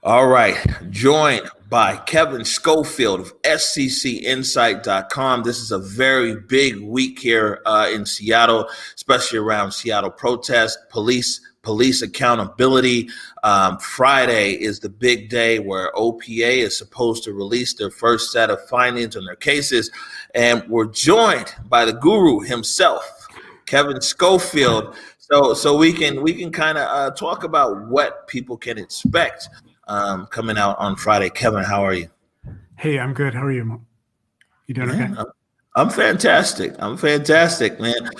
All right, joined by Kevin Schofield of SCCinsight.com. This is a very big week here in Seattle, especially around Seattle protests, police accountability. Friday is the big day where OPA is supposed to release their first set of findings on their cases, and we're joined by the guru himself, Kevin Schofield. So we can kind of talk about what people can expect coming out on Friday. Kevin, how are you? Hey, I'm good. How are you? You doing okay? I'm fantastic. Man.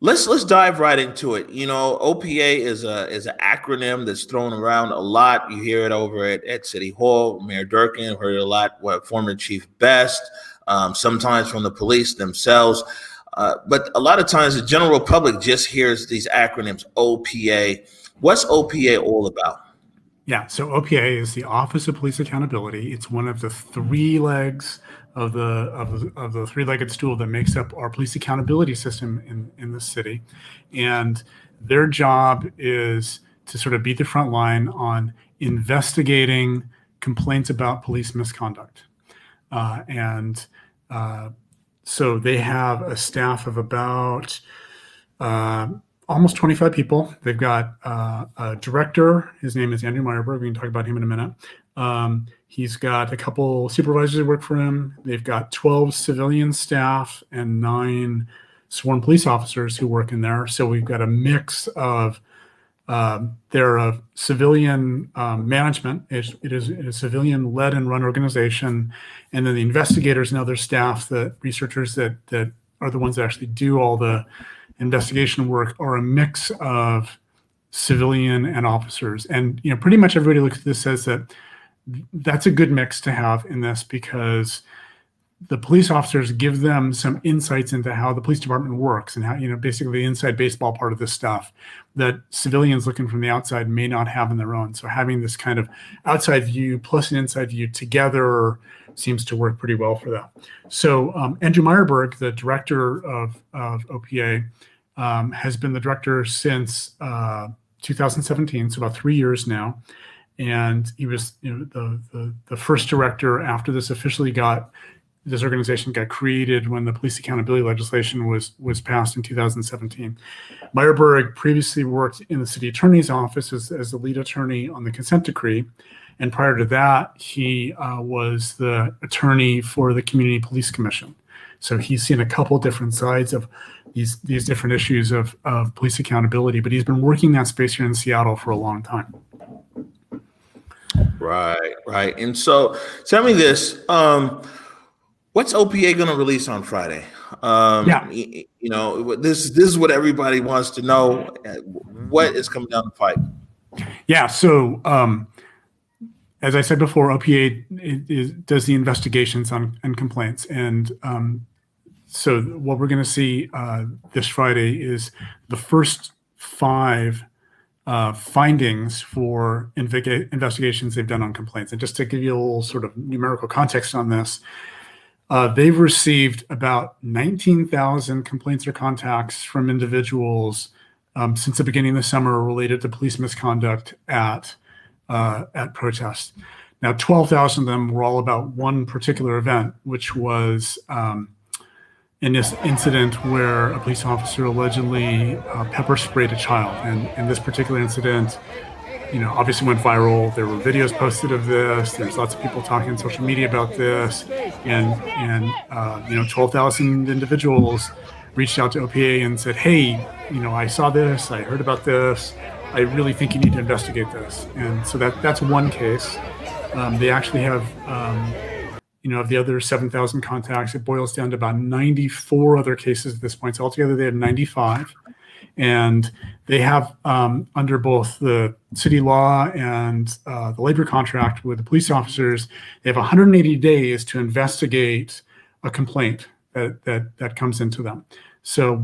Let's dive right into it. You know, OPA is an acronym that's thrown around a lot. You hear it over at City Hall. Mayor Durkin heard it a lot. Former Chief Best, sometimes from the police themselves. But a lot of times the general public just hears these acronyms, OPA. What's OPA all about? Yeah, so OPA is the Office of Police Accountability. It's one of the three legs of the three-legged stool that makes up our police accountability system in the city. And their job is to sort of be the front line on investigating complaints about police misconduct. So they have a staff of about almost 25 people. They've got a director. His name is Andrew Meyerberg. We can talk about him in a minute. He's got a couple supervisors that work for him. They've got 12 civilian staff and 9 sworn police officers who work in there. So we've got a mix of their civilian management. It is a civilian-led and run organization. And then the investigators and other staff, the researchers that are the ones that actually do all the investigation work, are a mix of civilian and officers. And pretty much everybody looks at this says that that's a good mix to have in this, because the police officers give them some insights into how the police department works and how, basically the inside baseball part of this stuff that civilians looking from the outside may not have in their own. So having this kind of outside view plus an inside view together seems to work pretty well for that. So Andrew Meyerberg, the director of OPA, has been the director since 2017, so about 3 years now. And he was the first director after this organization got created when the police accountability legislation was passed in 2017. Meyerberg previously worked in the city attorney's office as the lead attorney on the consent decree. And prior to that, he was the attorney for the Community Police Commission. So he's seen a couple different sides of these different issues of police accountability, but he's been working that space here in Seattle for a long time. Right. And so tell me this, what's OPA going to release on Friday? This is what everybody wants to know. What is coming down the pipe? Yeah. So as I said before, OPA does the investigations on complaints. And so what we're going to see this Friday is the first 5 findings for investigations they've done on complaints. And just to give you a little sort of numerical context on this, they've received about 19,000 complaints or contacts from individuals since the beginning of the summer related to police misconduct at protests. Now, 12,000 of them were all about one particular event, which was in this incident where a police officer allegedly pepper sprayed a child. And this particular incident, obviously went viral. There were videos posted of this. There's lots of people talking on social media about this. And 12,000 individuals reached out to OPA and said, hey, I saw this, I heard about this. I really think you need to investigate this. And so that's one case. They actually have, of the other 7,000 contacts, it boils down to about 94 other cases at this point. So altogether, they have 95. And they have, under both the city law and the labor contract with the police officers, they have 180 days to investigate a complaint that comes into them. So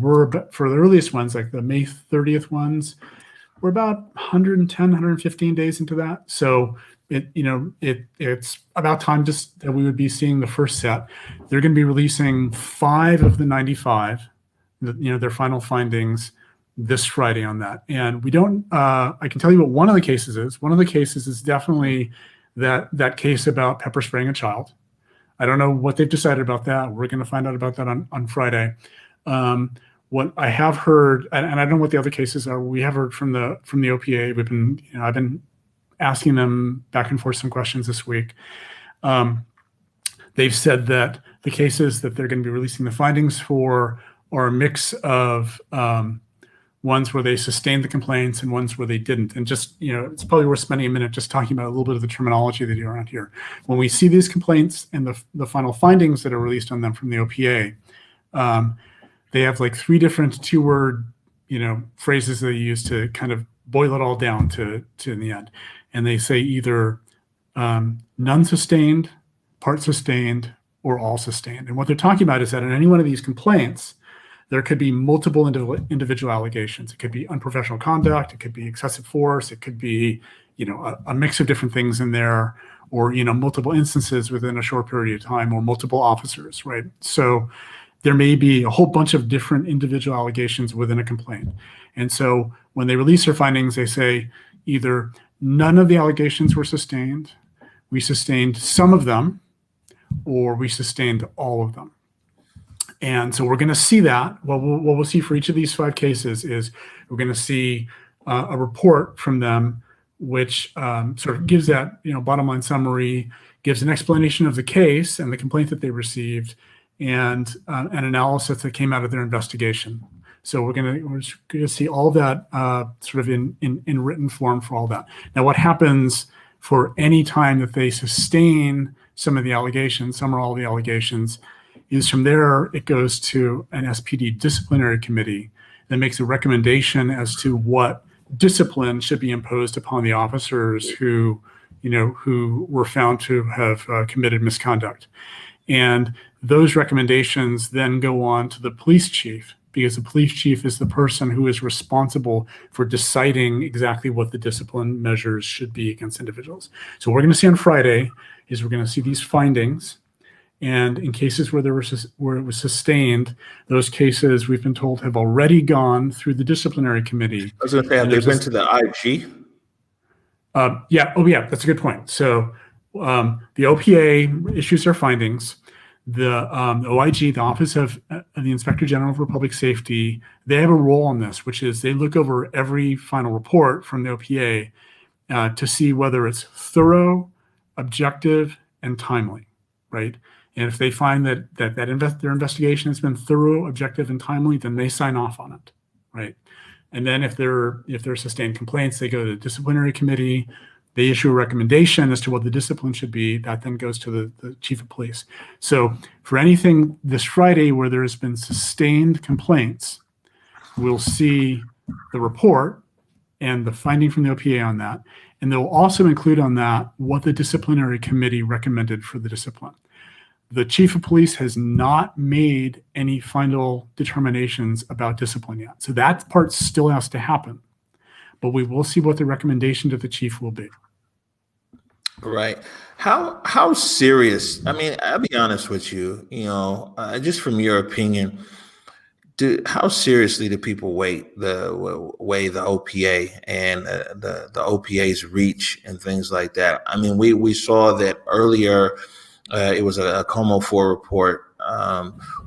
for the earliest ones, like the May 30th ones, we're about 110, 115 days into that. So it's about time just that we would be seeing the first set. They're going to be releasing 5 of the 95, their final findings this Friday on that. And we don't, I can tell you what one of the cases is. One of the cases is definitely that case about pepper spraying a child. I don't know what they've decided about that. We're going to find out about that on Friday. What I have heard, and I don't know what the other cases are. We have heard from the OPA. We've been, I've been asking them back and forth some questions this week. They've said that the cases that they're going to be releasing the findings for are a mix of ones where they sustained the complaints and ones where they didn't. And just, it's probably worth spending a minute just talking about a little bit of the terminology that are around here. When we see these complaints and the final findings that are released on them from the OPA, they have like 3 different 2-word, phrases they use to kind of boil it all down to in the end. And they say either none sustained, part sustained, or all sustained. And what they're talking about is that in any one of these complaints, there could be multiple individual allegations. It could be unprofessional conduct. It could be excessive force. It could be, a mix of different things in there, or, multiple instances within a short period of time, or multiple officers, right? So there may be a whole bunch of different individual allegations within a complaint. And so when they release their findings, they say either none of the allegations were sustained, we sustained some of them, or we sustained all of them. And so we're going to see that. What we'll see for each of these 5 cases is we're going to see a report from them, which sort of gives that bottom line summary, gives an explanation of the case and the complaint that they received, and an analysis that came out of their investigation. So we're going to see all of that sort of in written form for all that. Now, what happens for any time that they sustain some of the allegations, some or all the allegations, is from there, it goes to an SPD disciplinary committee that makes a recommendation as to what discipline should be imposed upon the officers who were found to have committed misconduct. And those recommendations then go on to the police chief, because the police chief is the person who is responsible for deciding exactly what the discipline measures should be against individuals. So what we're going to see on Friday is we're going to see these findings. And in cases where where it was sustained, those cases we've been told have already gone through the disciplinary committee. I was going to say, have they been to the IG? Yeah. Oh, yeah. That's a good point. So the OPA issues their findings. The OIG, the Office of the Inspector General for Public Safety, they have a role in this, which is they look over every final report from the OPA to see whether it's thorough, objective, and timely, right? And if they find that their investigation has been thorough, objective, and timely, then they sign off on it, right? And then if they're sustained complaints, they go to the disciplinary committee. They issue a recommendation as to what the discipline should be. That then goes to the chief of police. So for anything this Friday where there has been sustained complaints, we'll see the report and the finding from the OPA on that. And they'll also include on that what the disciplinary committee recommended for the discipline. The chief of police has not made any final determinations about discipline yet. So that part still has to happen. But we will see what the recommendation to the chief will be. Right. How serious? I mean, I'll be honest with you, just from your opinion, how seriously do people weigh the OPA and the OPA's reach and things like that? I mean, we saw that earlier. It was a Como 4 report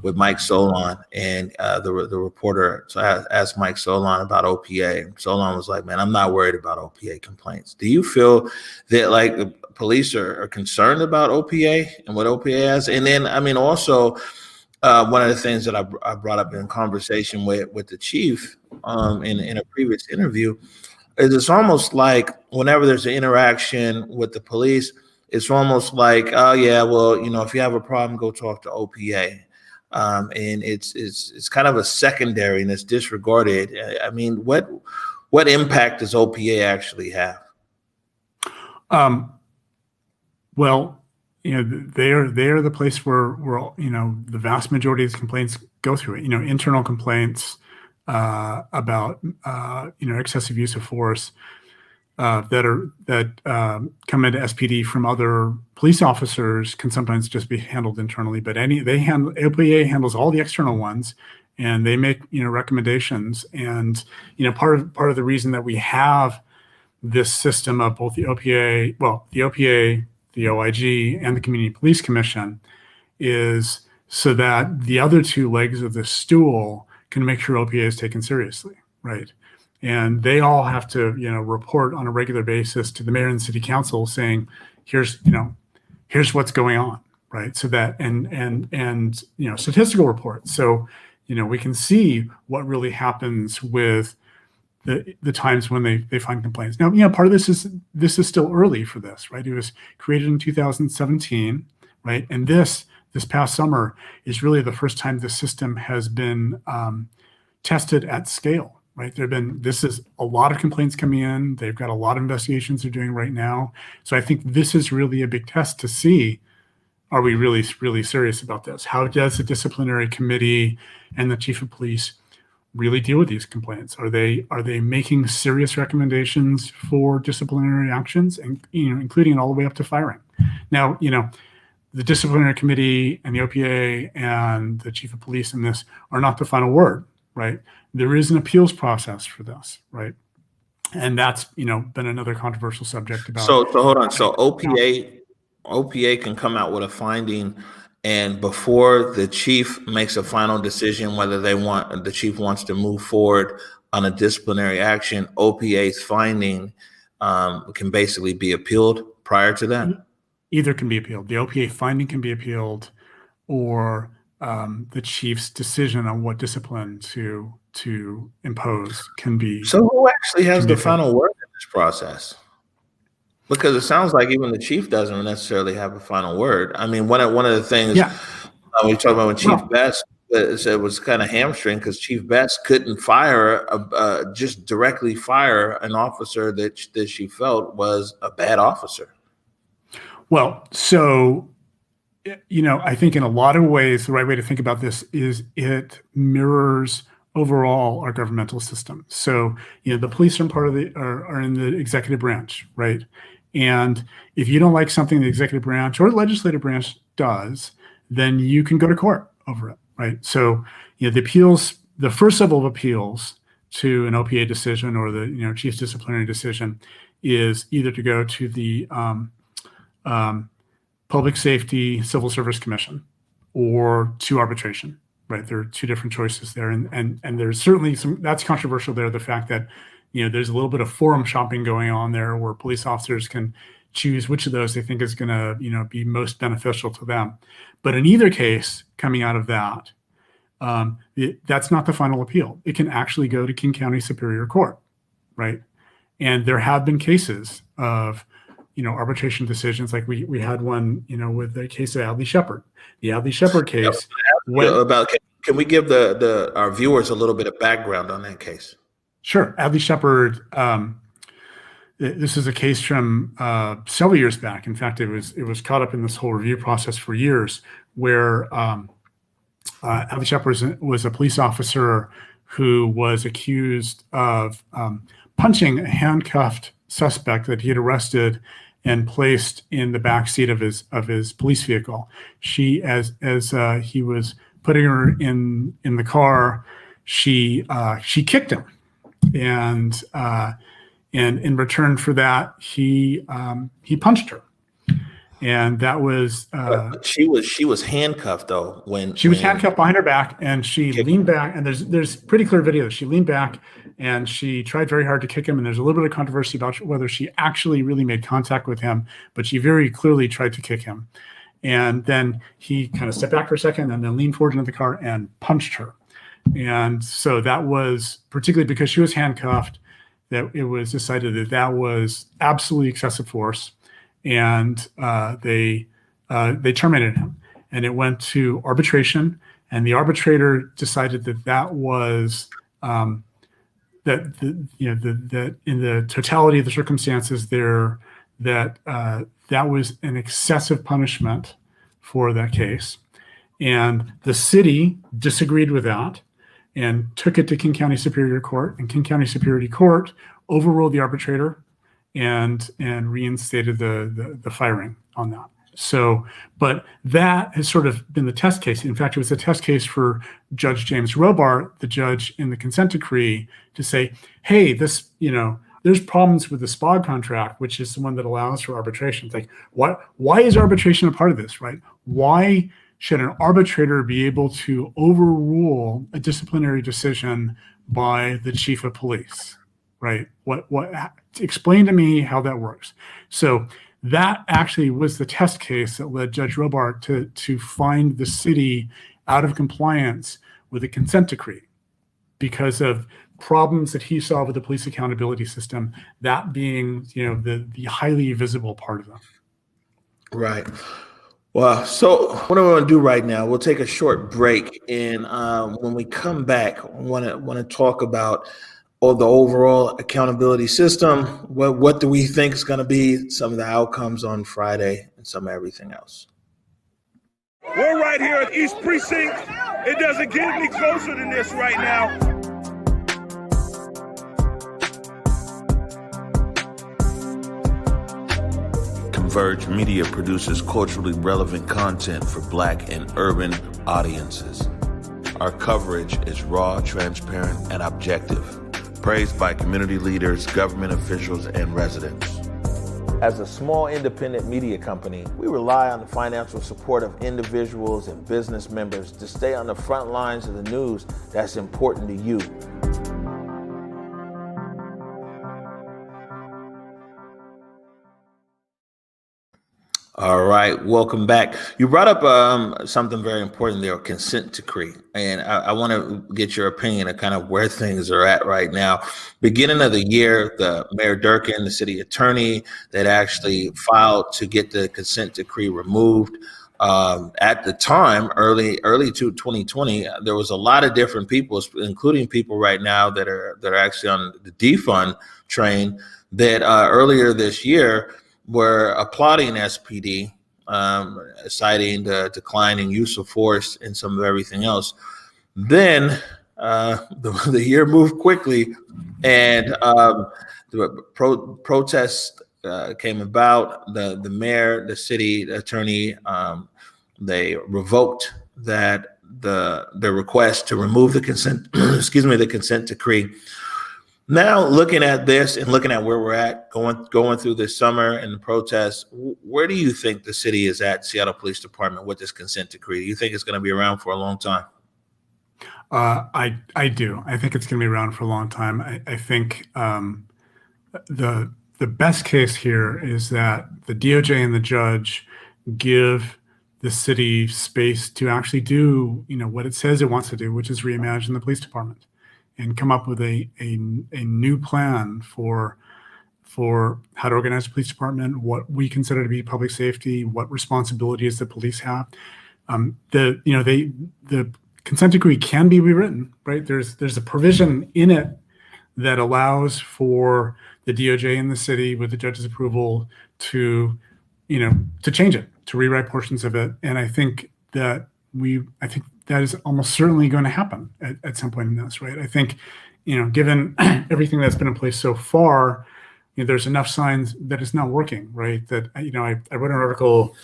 with Mike Solon, and the reporter asked Mike Solon about OPA. Solon was like, "Man, I'm not worried about OPA complaints." Do you feel that like the police are concerned about OPA and what OPA has? And then, I mean, also one of the things that I brought up in conversation with the chief in a previous interview is it's almost like whenever there's an interaction with the police, it's almost like, oh yeah, well, if you have a problem, go talk to OPA, and it's kind of a secondary and it's disregarded. I mean, what impact does OPA actually have? Well, they're the place where the vast majority of the complaints go through it. Internal complaints about excessive use of force. That come into SPD from other police officers can sometimes just be handled internally, but OPA handles all the external ones, and they make recommendations. And part of the reason that we have this system of both the OPA, the OIG, and the Community Police Commission is so that the other two legs of the stool can make sure OPA is taken seriously, right? And they all have to, report on a regular basis to the mayor and city council saying, here's what's going on, right? So that, and statistical reports. So, we can see what really happens with the times when they find complaints. Now, part of this is still early for this, right? It was created in 2017, right? And this past summer is really the first time the system has been tested at scale. Right. This is a lot of complaints coming in. They've got a lot of investigations they're doing right now. So I think this is really a big test to see, are we really, really serious about this? How does the disciplinary committee and the chief of police really deal with these complaints? Are they making serious recommendations for disciplinary actions, and including all the way up to firing? Now, the disciplinary committee and the OPA and the chief of police in this are not the final word, right? There is an appeals process for this, right? And that's been another controversial subject about. So hold on. So OPA can come out with a finding, and before the chief makes a final decision whether the chief wants to move forward on a disciplinary action, OPA's finding can basically be appealed prior to that. Either can be appealed. The OPA finding can be appealed, or the chief's decision on what discipline to impose can be. So who actually has the final word in this process? Because it sounds like even the chief doesn't necessarily have a final word. I mean, one of the things we talked about with Chief Best, it was kind of hamstring because Chief Best couldn't just directly fire an officer that she felt was a bad officer. Well, so I think in a lot of ways, the right way to think about this is it mirrors overall our governmental system. So, the police are in the executive branch, right? And if you don't like something the executive branch or the legislative branch does, then you can go to court over it, right? So, the first level of appeals to an OPA decision or the chief's disciplinary decision is either to go to the Public Safety Civil Service Commission or to arbitration, right? There are two different choices there. And there's certainly that's controversial there, the fact that, there's a little bit of forum shopping going on there where police officers can choose which of those they think is going to, be most beneficial to them. But in either case, coming out of that, that's not the final appeal. It can actually go to King County Superior Court, right? And there have been cases of, arbitration decisions, like we had one, with the case of Adley Shepard. The Adley Shepard case. Can we give our viewers a little bit of background on that case? Sure. Adley Shepard. This is a case from several years back. In fact, it was caught up in this whole review process for years, where Adley Shepard was a police officer who was accused of punching a handcuffed suspect that he had arrested and placed in the back seat of his police vehicle. She, as he was putting her in the car, she kicked him, and in return for that, he punched her, and that was she was handcuffed though when she was handcuffed behind her back, and she leaned back, and there's pretty clear video that she leaned back and she tried very hard to kick him, and there's a little bit of controversy about whether she actually really made contact with him, but she very clearly tried to kick him. And then he kind of stepped back for a second and then leaned forward into the car and punched her. And so that was, particularly because she was handcuffed, that it was decided that was absolutely excessive force, and they terminated him. And it went to arbitration, and the arbitrator decided that was that in the totality of the circumstances there, that was an excessive punishment for that case. And the city disagreed with that and took it to King County Superior Court, and King County Superior Court overruled the arbitrator and reinstated the firing on that. So, but that has sort of been the test case. In fact, it was a test case for Judge James Robart, the judge in the consent decree, to say, hey, this, there's problems with the SPA contract, which is the one that allows for arbitration. It's like, why is arbitration a part of this, right? Why should an arbitrator be able to overrule a disciplinary decision by the chief of police, right? Explain to me how that works. So that actually was the test case that led Judge Robart to find the city out of compliance with the consent decree because of problems that he saw with the police accountability system, that being, the highly visible part of them. Right. Well, so what I want to do right now, we'll take a short break, and when we come back, I want to talk about the overall accountability system. What do we think is going to be some of the outcomes on Friday, and some of everything else. We're right here at East Precinct. It doesn't get any closer than this right now. Converge Media produces culturally relevant content for Black and urban audiences. Our coverage is raw, transparent, and objective, praised by community leaders, government officials, and residents. As a small independent media company, we rely on the financial support of individuals and business members to stay on the front lines of the news that's important to you. All right, welcome back. You brought up something very important there, consent decree. And I want to get your opinion of kind of where things are at right now. Beginning of the year, the Mayor Durkin, the city attorney, that actually filed to get the consent decree removed. At the time, early to 2020, there was a lot of different people, including people right now that are actually on the defund train, that earlier this year were applauding SPD, citing the declining use of force and some of everything else. Then the year moved quickly, and the protests came about. The mayor, the city attorney, they revoked the request to remove the consent, the consent decree. Now, looking at this and looking at where we're at, going through this summer and the protests, where do you think the city is at, Seattle Police Department, with this consent decree? Do you think it's going to be around for a long time? I do. I think it's going to be around for a long time. I think the best case here is that the DOJ and the judge give the city space to actually do, what it says it wants to do, which is reimagine the police department and come up with a new plan for how to organize the police department, what we consider to be public safety, what responsibilities the police have. The consent decree can be rewritten, right? There's a provision in it that allows for the DOJ and the city, with the judge's approval, to change it, to rewrite portions of it. And I think that is almost certainly going to happen at some point in this, right? I think, given everything that's been in place so far, there's enough signs that it's not working, right? That, I wrote an article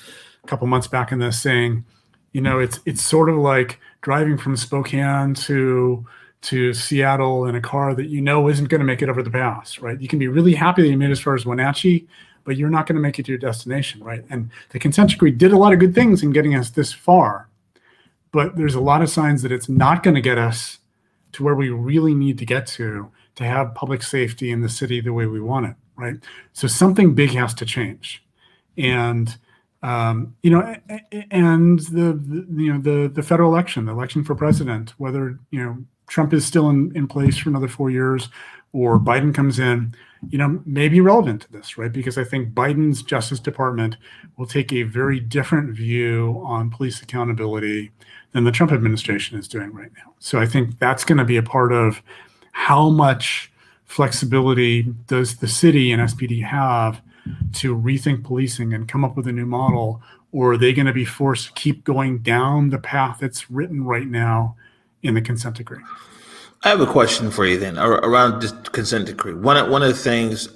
a couple months back in this saying, it's sort of like driving from Spokane to Seattle in a car that isn't going to make it over the pass, right? You can be really happy that you made it as far as Wenatchee, but you're not going to make it to your destination, right? And the consent decree did a lot of good things in getting us this far, but there's a lot of signs that it's not going to get us to where we really need to get to have public safety in the city the way we want it, right? So something big has to change, and and the federal election, the election for president, whether Trump is still in place for another 4 years or Biden comes in, may be relevant to this, right? Because I think Biden's Justice Department will take a very different view on police accountability than the Trump administration is doing right now. So I think that's going to be a part of how much flexibility does the city and SPD have to rethink policing and come up with a new model, or are they going to be forced to keep going down the path that's written right now in the consent decree? I have a question for you then around this consent decree. One of the things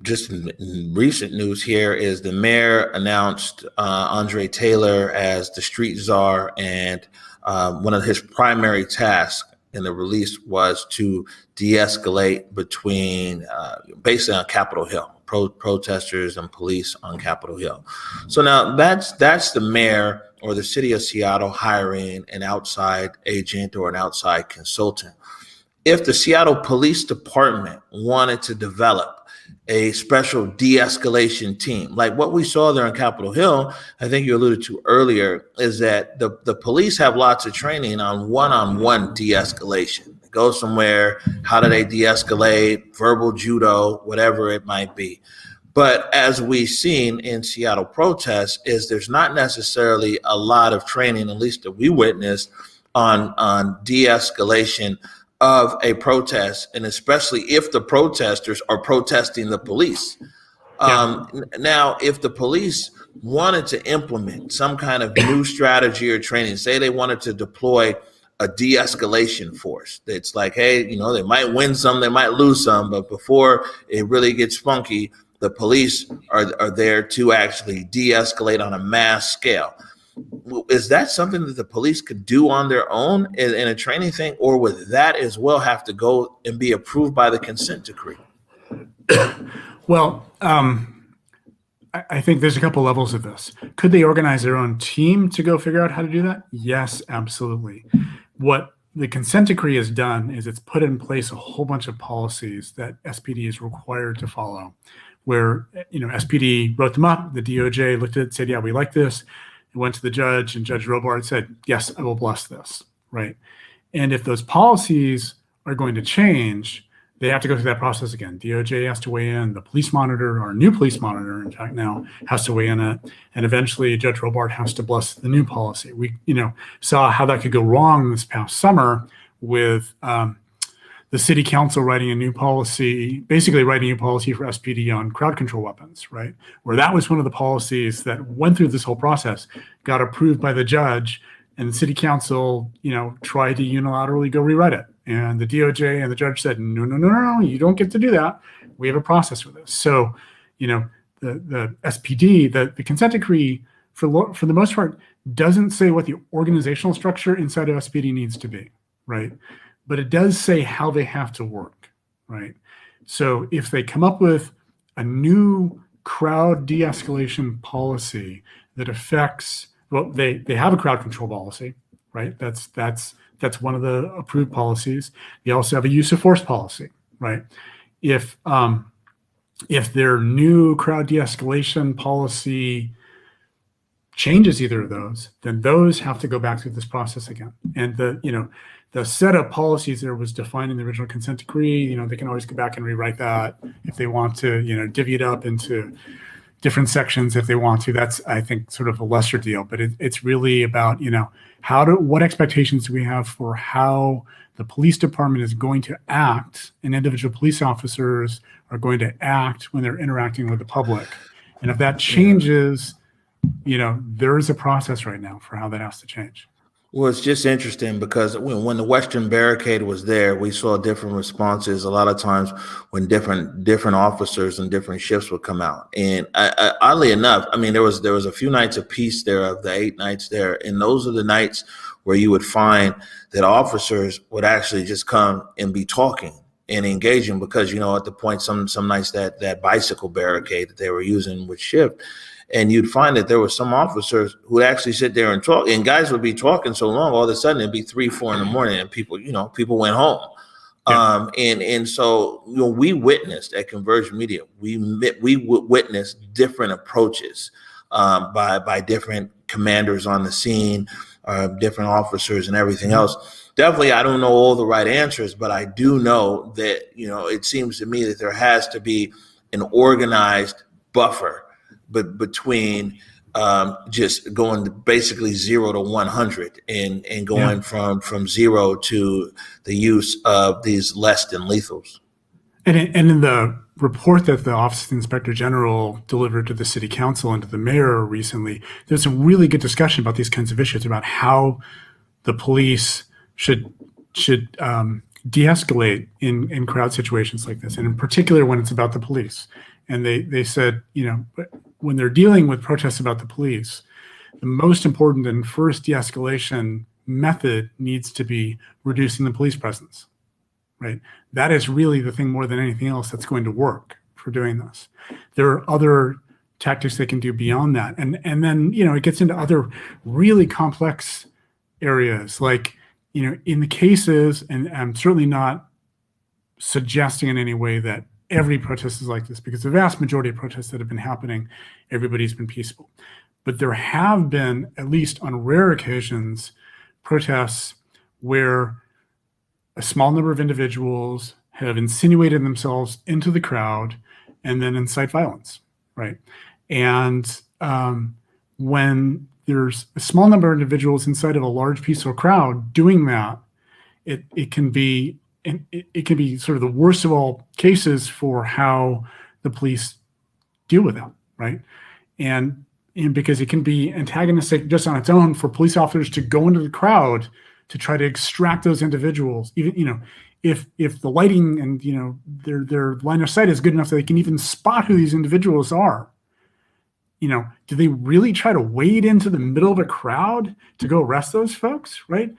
just in recent news here is the mayor announced Andre Taylor as the street czar, and one of his primary tasks in the release was to de-escalate between basically on Capitol Hill, protesters and police on Capitol Hill. So now that's the mayor or the city of Seattle hiring an outside agent or an outside consultant. If the Seattle Police Department wanted to develop a special de-escalation team, like what we saw there on Capitol Hill, I think you alluded to earlier, is that the police have lots of training on one-on-one de-escalation. They go somewhere, how do they de-escalate, verbal judo, whatever it might be. But as we've seen in Seattle protests, is there's not necessarily a lot of training, at least that we witnessed, on de-escalation of a protest, and especially if the protesters are protesting the police. Now, if the police wanted to implement some kind of new strategy or training, say they wanted to deploy a de-escalation force, it's like, hey, they might win some, they might lose some, but before it really gets funky, the police are there to actually de-escalate on a mass scale. Is that something that the police could do on their own in a training thing, or would that as well have to go and be approved by the consent decree? Well, I think there's a couple levels of this. Could they organize their own team to go figure out how to do that? Yes, absolutely. What the consent decree has done is it's put in place a whole bunch of policies that SPD is required to follow, where SPD wrote them up, the DOJ looked at it, said, yeah, we like this. It went to the judge, and Judge Robart said, yes, I will bless this, right? And if those policies are going to change, they have to go through that process again. DOJ has to weigh in, the police monitor, our new police monitor, in fact, now has to weigh in it, and eventually Judge Robart has to bless the new policy. We saw how that could go wrong this past summer with the city council writing a new policy, basically writing a policy for SPD on crowd control weapons, right? Where that was one of the policies that went through this whole process, got approved by the judge, and the city council, tried to unilaterally go rewrite it. And the DOJ and the judge said, no, you don't get to do that. We have a process for this. So, the SPD, the consent decree, for the most part, doesn't say what the organizational structure inside of SPD needs to be, right? But it does say how they have to work, right? So if they come up with a new crowd de-escalation policy that affects, well, they have a crowd control policy, right? That's one of the approved policies. They also have a use of force policy, right? If their new crowd de-escalation policy changes either of those, then those have to go back through this process again. And the set of policies there was defined in the original consent decree. They can always go back and rewrite that if they want to, divvy it up into different sections if they want to. That's, I think, sort of a lesser deal. But it's really about, what expectations do we have for how the police department is going to act, and individual police officers are going to act when they're interacting with the public. And if that changes, there is a process right now for how that has to change. Well, it's just interesting because when the Western Barricade was there, we saw different responses. A lot of times when different officers and different shifts would come out. And oddly enough, there was a few nights of peace there, of the 8 nights there. And those are the nights where you would find that officers would actually just come and be talking and engaging because, at the point, some nights that bicycle barricade that they were using would shift. And you'd find that there were some officers who would actually sit there and talk, and guys would be talking so long, all of a sudden it'd be 3, 4 in the morning, and people went home. Yeah. And so we witnessed at Converge Media, we witnessed different approaches by different commanders on the scene, different officers, and everything else. Definitely, I don't know all the right answers, but I do know that it seems to me that there has to be an organized buffer. But between just going basically 0 to 100 and going from 0 to the use of these less than lethals. And in the report that the Office of the Inspector General delivered to the City Council and to the mayor recently, there's some really good discussion about these kinds of issues, about how the police should de-escalate in crowd situations like this, and in particular when it's about the police. And they said, when they're dealing with protests about the police, the most important and first de-escalation method needs to be reducing the police presence, right? That is really the thing more than anything else that's going to work for doing this. There are other tactics they can do beyond that. And then, it gets into other really complex areas, like, in the cases, and I'm certainly not suggesting in any way that every protest is like this, because the vast majority of protests that have been happening, everybody's been peaceful. But there have been, at least on rare occasions, protests where a small number of individuals have insinuated themselves into the crowd and then incite violence, right? And when there's a small number of individuals inside of a large peaceful crowd doing that, it can be sort of the worst of all cases for how the police deal with that, right? And because it can be antagonistic just on its own for police officers to go into the crowd to try to extract those individuals, even if the lighting and their line of sight is good enough that they can even spot who these individuals are. Do they really try to wade into the middle of a crowd to go arrest those folks, right?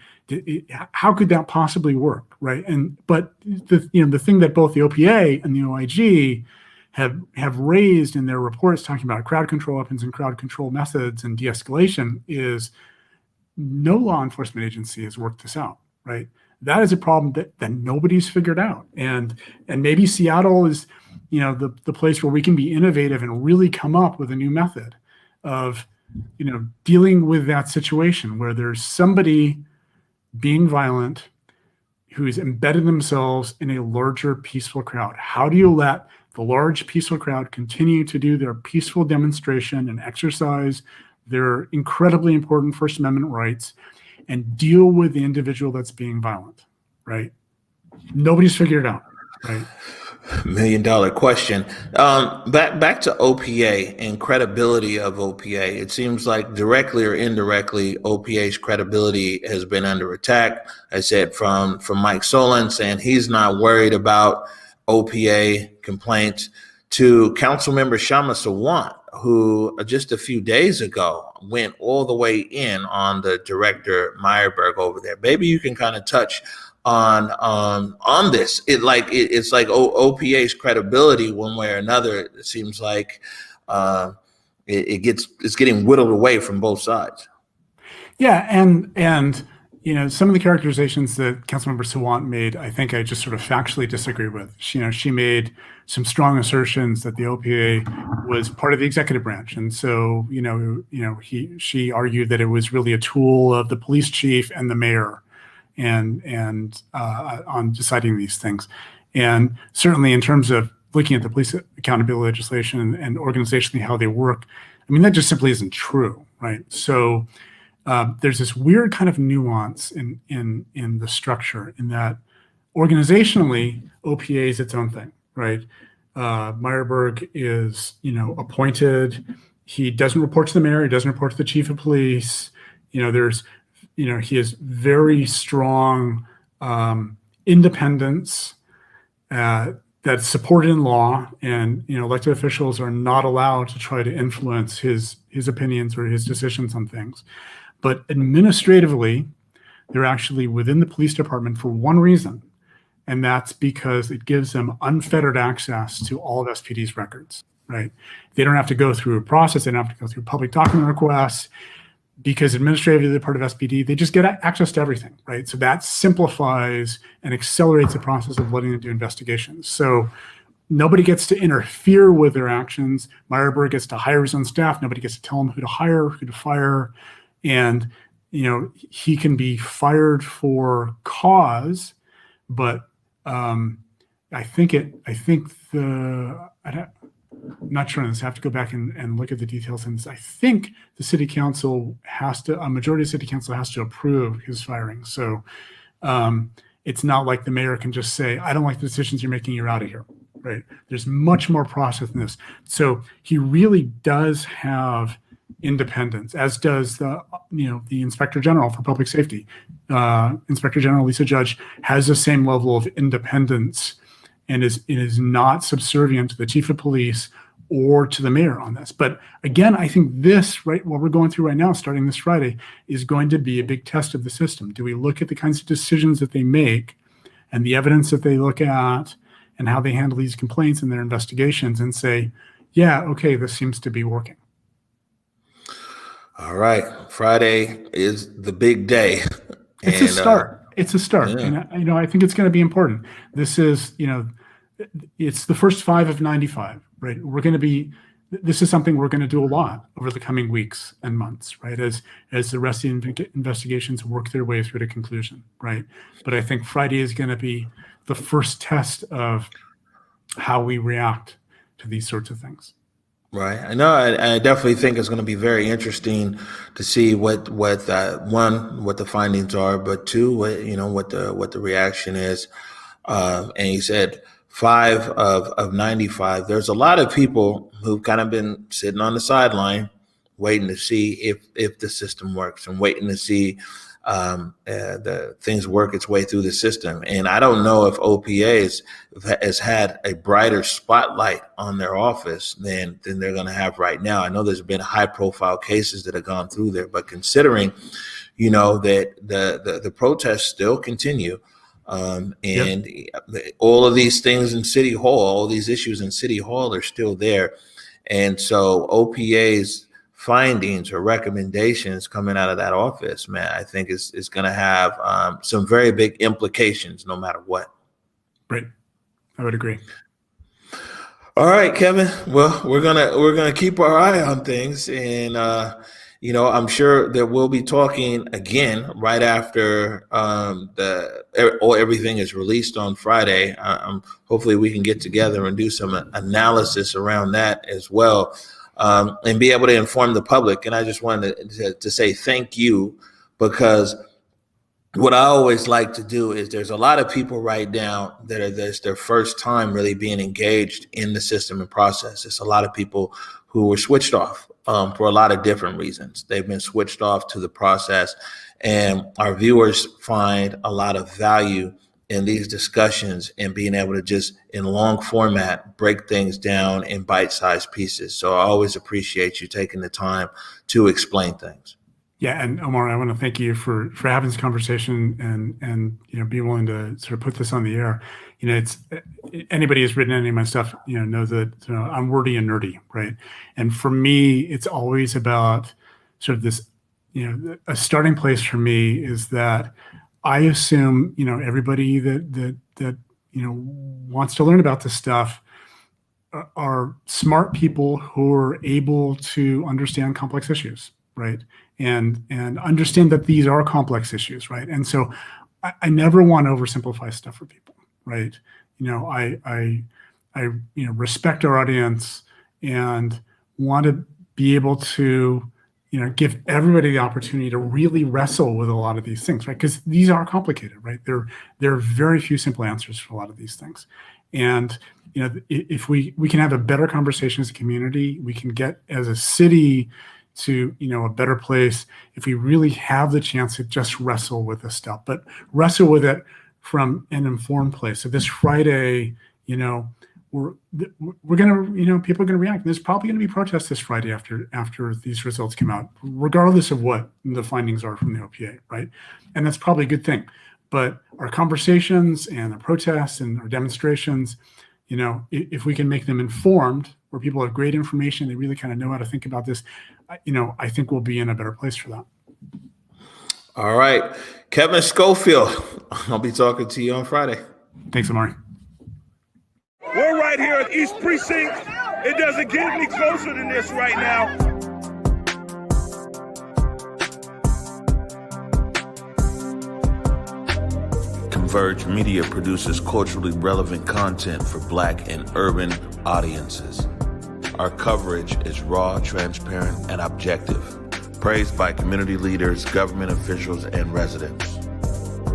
How could that possibly work, right? But the thing that both the OPA and the OIG have raised in their reports talking about crowd control weapons and crowd control methods and de-escalation is no law enforcement agency has worked this out, right? That is a problem that nobody's figured out. And maybe Seattle is the place where we can be innovative and really come up with a new method of dealing with that situation where there's somebody being violent who's embedded themselves in a larger peaceful crowd. How do you let the large peaceful crowd continue to do their peaceful demonstration and exercise their incredibly important First Amendment rights and deal with the individual that's being violent, right? Nobody's figured it out, right? $1 million question. Back to OPA and credibility of OPA. It seems like directly or indirectly, OPA's credibility has been under attack. I said from Mike Solon saying he's not worried about OPA complaints, to Councilmember Shama Sawant, who just a few days ago went all the way in on the director Meyerberg over there. Maybe you can kind of touch on this. It's like OPA's credibility one way or another. It seems like it's getting whittled away from both sides. Yeah, and some of the characterizations that Councilmember Sawant made, I think I just sort of factually disagree with. She made some strong assertions that the OPA was part of the executive branch, and so she argued that it was really a tool of the police chief and the mayor, and on deciding these things. And certainly in terms of looking at the police accountability legislation and organizationally how they work, I mean, that just simply isn't true, right? So there's this weird kind of nuance in the structure, in that organizationally, OPA is its own thing, right? Meyerberg is, appointed. He doesn't report to the mayor. He doesn't report to the chief of police. He has very strong independence that's supported in law, and elected officials are not allowed to try to influence his opinions or his decisions on things. But administratively, they're actually within the police department for one reason, and that's because it gives them unfettered access to all of SPD's records, right? They don't have to go through a process. They don't have to go through public document requests, because administratively they're part of SPD. They just get access to everything, right? So that simplifies and accelerates the process of letting them do investigations. So nobody gets to interfere with their actions. Meyerberg gets to hire his own staff. Nobody gets to tell him who to hire, who to fire. And, he can be fired for cause, but I'm not sure on this. I have to go back and look at the details on this. I think the city council a majority of city council has to approve his firing. So it's not like the mayor can just say, I don't like the decisions you're making, you're out of here, right? There's much more process than this. So he really does have independence, as does the Inspector General for Public Safety. Inspector General Lisa Judge has the same level of independence and is not subservient to the chief of police or to the mayor on this. But again, I think this, right, what we're going through right now, starting this Friday, is going to be a big test of the system. Do we look at the kinds of decisions that they make and the evidence that they look at and how they handle these complaints and their investigations and say, yeah, okay, this seems to be working? All right. Friday is the big day. It's a start. It's a start. Yeah. And, I think it's going to be important. This is, it's the first 5 of 95, right? This is something we're going to do a lot over the coming weeks and months, right? As the rest of the investigations work their way through to conclusion, right? But I think Friday is going to be the first test of how we react to these sorts of things. Right. I know. I definitely think it's going to be very interesting to see what the findings are, but two, what the reaction is. And he said 5 of 95. There's a lot of people who've kind of been sitting on the sideline, waiting to see if the system works and waiting to see the things work its way through the system. And I don't know if OPA has had a brighter spotlight on their office than they're going to have right now. I know there's been high profile cases that have gone through there, but considering, that the protests still continue, and all of these things in City Hall, all these issues in City Hall are still there. And so OPA's findings or recommendations coming out of that office, man, I think is going to have some very big implications no matter what. Right. I would agree. All right, Kevin. Well, we're gonna keep our eye on things, and I'm sure that we'll be talking again right after everything is released on Friday. Hopefully, we can get together and do some analysis around that as well. And be able to inform the public. And I just wanted to say thank you, because what I always like to do is there's a lot of people right now that's their first time really being engaged in the system and process. It's a lot of people who were switched off for a lot of different reasons. They've been switched off to the process, and our viewers find a lot of value in these discussions and being able to just in long format break things down in bite-sized pieces. So I always appreciate you taking the time to explain things. Yeah, and Omar, I want to thank you for having this conversation and being willing to sort of put this on the air. It's anybody who's written any of my stuff, knows that I'm wordy and nerdy, right? And for me, it's always about sort of this, a starting place for me is that I assume, everybody that wants to learn about this stuff are smart people who are able to understand complex issues, right? And understand that these are complex issues, right? And so I never want to oversimplify stuff for people, right? I respect our audience and want to be able to give everybody the opportunity to really wrestle with a lot of these things, right? Because these are complicated, right? There are very few simple answers for a lot of these things. And, if we can have a better conversation as a community, we can get as a city to, a better place if we really have the chance to just wrestle with this stuff, but wrestle with it from an informed place. So this Friday, we're gonna, people are gonna react. There's probably gonna be protests this Friday after these results come out, regardless of what the findings are from the OPA, right? And that's probably a good thing. But our conversations and the protests and our demonstrations, if we can make them informed, where people have great information, they really kind of know how to think about this, I think we'll be in a better place for that. All right, Kevin Schofield, I'll be talking to you on Friday. Thanks, Amari. We're right here at East Precinct. It doesn't get any closer than this right now. Converge Media produces culturally relevant content for Black and urban audiences. Our coverage is raw, transparent, and objective, praised by community leaders, government officials, and residents.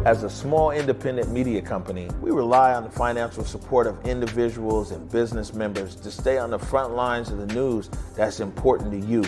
As a small independent media company, we rely on the financial support of individuals and business members to stay on the front lines of the news that's important to you.